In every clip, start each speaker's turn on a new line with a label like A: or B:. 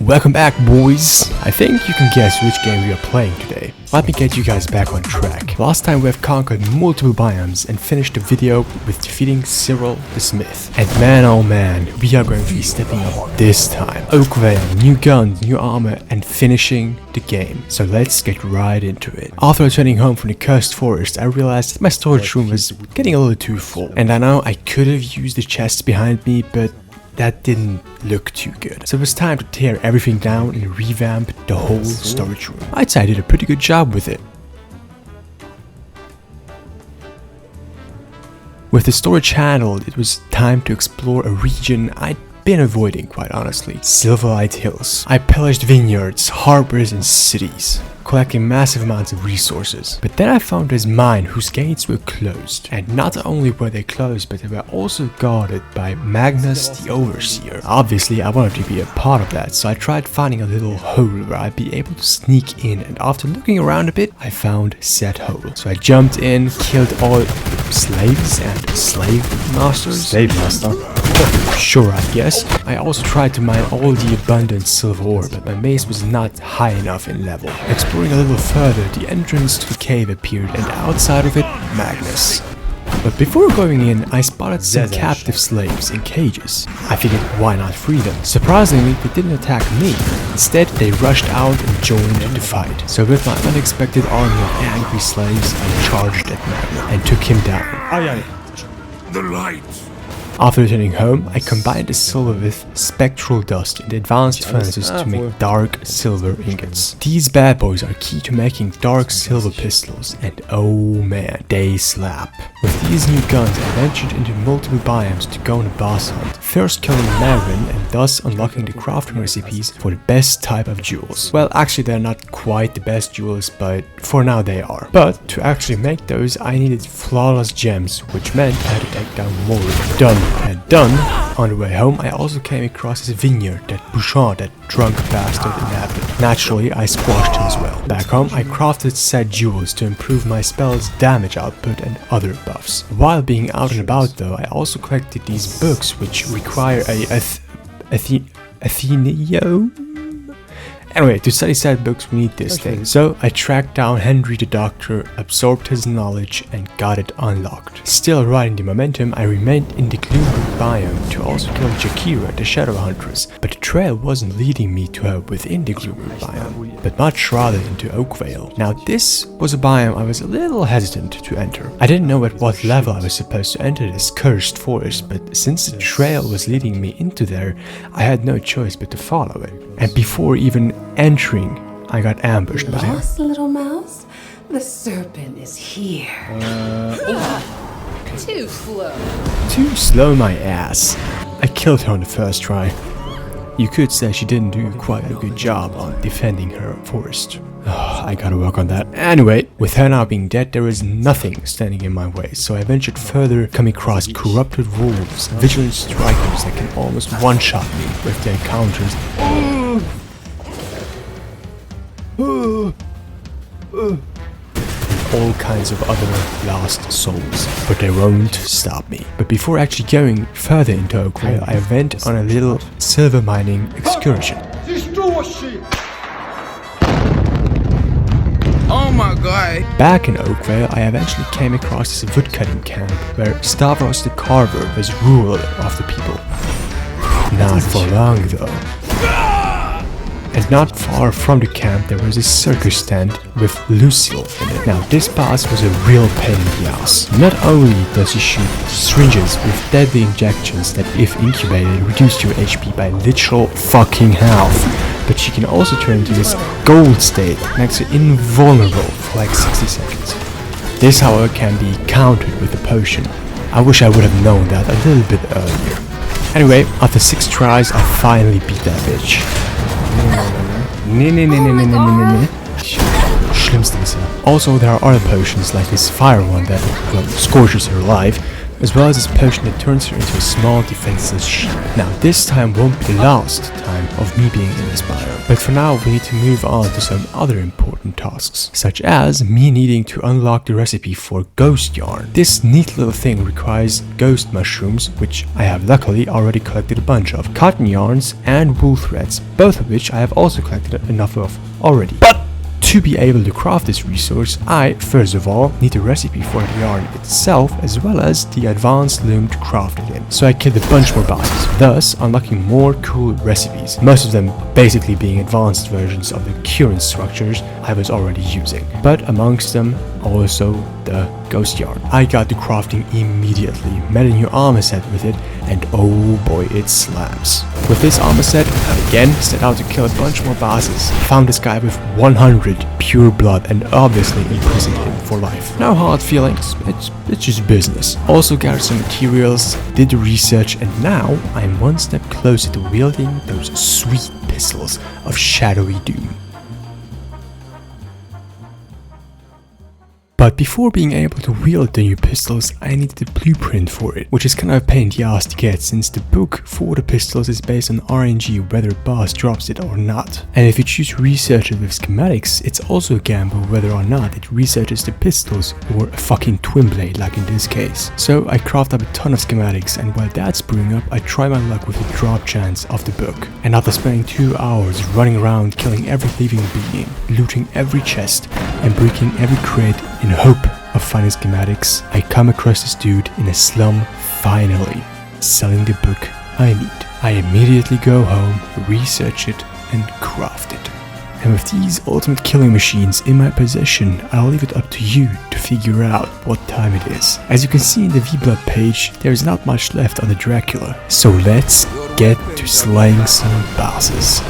A: Welcome back, boys! I think you can guess which game we are playing today. Let me get you guys back on track. Last time we have conquered multiple biomes and finished the video with defeating Cyril the Smith. And man oh man, we are going to be stepping up this time. Oakvale, new guns, new armor, and finishing the game. So let's get right into it. After returning home from the cursed forest, I realized that my storage room was getting a little too full. And I know I could have used the chests behind me, but that didn't look too good. So it was time to tear everything down and revamp the whole storage room. I'd say I did a pretty good job with it. With the storage handled, it was time to explore a region I'd been avoiding, quite honestly. Silverlight Hills. I pillaged vineyards, harbors and cities, collecting massive amounts of resources. But then I found this mine whose gates were closed. And not only were they closed, but they were also guarded by Magnus the Overseer. Obviously, I wanted to be a part of that, so I tried finding a little hole where I'd be able to sneak in, and after looking around a bit, I found said hole. So I jumped in, killed all slaves and slave masters.
B: Slave master?
A: Sure, I guess. I also tried to mine all the abundant silver ore, but my mace was not high enough in level. Exploring a little further, the entrance to the cave appeared, and outside of it, Magnus. But before going in, I spotted some captive slaves in cages. I figured, why not free them? Surprisingly, they didn't attack me. Instead, they rushed out and joined the fight. So with my unexpected army of angry slaves, I charged at Magnus and took him down.
C: The light!
A: After returning home, I combined the silver with spectral dust in the advanced furnaces to make dark silver ingots. These bad boys are key to making dark silver pistols, and oh man, they slap. With these new guns, I ventured into multiple biomes to go on a boss hunt, first killing Marin and thus unlocking the crafting recipes for the best type of jewels. Well, actually they're not quite the best jewels, but for now they are. But to actually make those, I needed flawless gems, which meant I had to take down more. Done. On the way home, I also came across his vineyard that Bouchon, that drunk bastard, inhabited. Naturally, I squashed him as well. Back home, I crafted said jewels to improve my spell's damage output and other buffs. While being out and about though, I also collected these books which require a Atheneo? Anyway, to study said books we need this thing. So I tracked down Henry the Doctor, absorbed his knowledge and got it unlocked. Still riding the momentum, I remained in the Gloomwood biome to also kill Jakira the Shadow Huntress, but the trail wasn't leading me to her within the Gloomwood biome, but much rather into Oakvale. Now this was a biome I was a little hesitant to enter. I didn't know at what level I was supposed to enter this cursed forest, but since the trail was leading me into there, I had no choice but to follow it. And before even entering, I got ambushed by her.
D: Lost, little mouse? The serpent is here. Too slow.
A: Too slow, my ass. I killed her on the first try. You could say she didn't do quite a good job on defending her forest. I gotta work on that. Anyway, with her now being dead, there is nothing standing in my way, so I ventured further, coming across corrupted wolves, vigilant strikers that can almost one-shot me with their counters. All kinds of other lost souls, but they won't stop me. But before actually going further into Oakvale, I went on a little silver mining excursion.
C: Oh my god!
A: Back in Oakvale, I eventually came across this woodcutting camp where Stavros the Carver was ruler of the people. Not for long though. And not far from the camp there was a circus stand with Lucille in it. Now this boss was a real pain in the ass. Not only does he shoot syringes with deadly injections that if incubated reduce your HP by literal fucking half, but she can also turn into this gold state, makes her invulnerable for like 60 seconds. This however can be countered with a potion. I wish I would have known that a little bit earlier. Anyway, after 6 tries I finally beat that bitch. Schlimmste ist ja. Also, there are other potions like this fire one that, well, scorches her alive, as well as this potion that turns her into a small defenseless sheep. Now this time won't be the last time of me being in this biome, but for now we need to move on to some other important tasks, such as me needing to unlock the recipe for ghost yarn. This neat little thing requires ghost mushrooms, which I have luckily already collected a bunch of, cotton yarns and wool threads, both of which I have also collected enough of already. But to be able to craft this resource, I, first of all, need a recipe for the yarn itself, as well as the advanced loom to craft it in. So I killed a bunch more bosses, thus unlocking more cool recipes, most of them basically being advanced versions of the current structures I was already using, but amongst them also the ghost yarn. I got to crafting immediately, made a new armor set with it, and oh boy, it slaps. With this armor set, I again set out to kill a bunch more bosses, found this guy with 100 pure blood and obviously imprisoned him for life. No hard feelings, it's just business. Also gathered some materials, did the research, and now I'm one step closer to wielding those sweet pistols of shadowy doom. But before being able to wield the new pistols, I needed the blueprint for it, which is kind of a pain in the ass to get, since the book for the pistols is based on RNG whether a boss drops it or not. And if you choose to research it with schematics, it's also a gamble whether or not it researches the pistols or a fucking twin blade like in this case. So I craft up a ton of schematics, and while that's brewing up, I try my luck with the drop chance of the book. And after spending 2 hours running around killing every living being, looting every chest, and breaking every crate in hope of finding schematics, I come across this dude in a slum, finally selling the book I need. I immediately go home, research it, and craft it. And with these ultimate killing machines in my possession, I'll leave it up to you to figure out what time it is. As you can see in the V-Blood page, there is not much left on the Dracula, so let's get to slaying some bosses.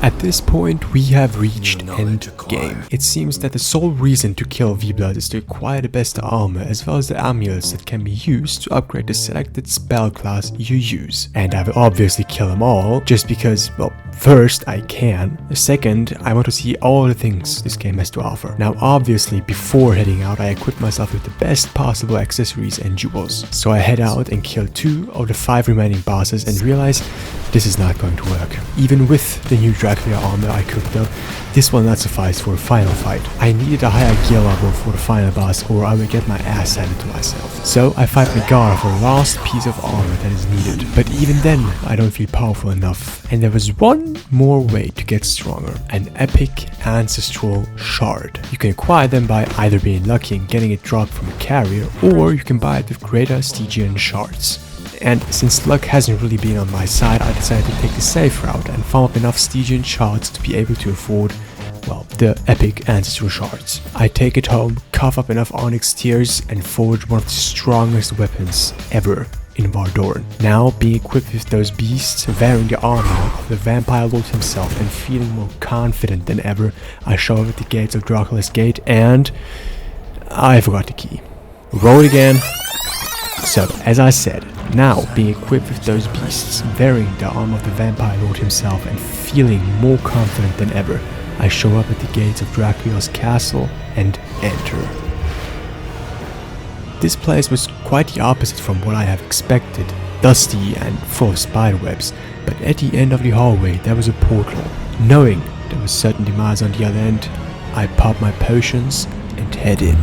A: At this point, we have reached Endgame. It seems that the sole reason to kill V-Blood is to acquire the best armor, as well as the amulets that can be used to upgrade the selected spell class you use. And I will obviously kill them all, just because, well, first I can. Second, I want to see all the things this game has to offer. Now obviously, before heading out, I equip myself with the best possible accessories and jewels. So I head out and kill 2 of the 5 remaining bosses and realize this is not going to work. Even with the new Dracula armor I cooked up, this will not suffice for a final fight. I needed a higher gear level for the final boss, or I would get my ass handed to myself. So I fight Megara for the last piece of armor that is needed. But even then, I don't feel powerful enough. And there was one more way to get stronger: an epic ancestral shard. You can acquire them by either being lucky and getting it dropped from a carrier, or you can buy it with greater Stygian shards. And since luck hasn't really been on my side, I decided to take the safe route and farm up enough Stygian shards to be able to afford, well, the epic ancestral shards. I take it home, cough up enough onyx tears, and forge one of the strongest weapons ever in Vardorn. Now, being equipped with those beasts, wearing the armor of the vampire lord himself, and feeling more confident than ever, I show up at the gates of Dracula's Gate, and I forgot the key. Roll it again. So, as I said, now being equipped with those beasts, wearing the armor of the vampire lord himself, and feeling more confident than ever, I show up at the gates of Dracula's castle and enter. This place was quite the opposite from what I have expected, dusty and full of spiderwebs, but at the end of the hallway there was a portal. Knowing there was certain demise on the other end, I pop my potions and head in.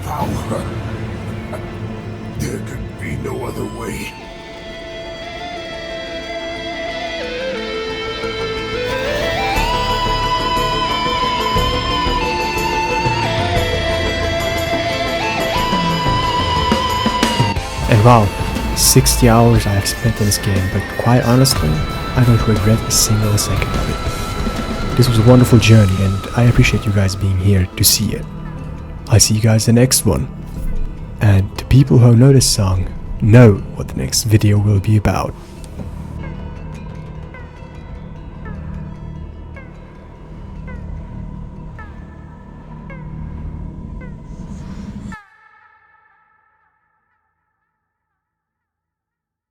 C: Power. There could be no other way.
A: And wow, 60 hours I have spent in this game, but quite honestly, I don't regret a single second of it. This was a wonderful journey and I appreciate you guys being here to see it. I'll see you guys in the next one. And the people who know this song know what the next video will be about.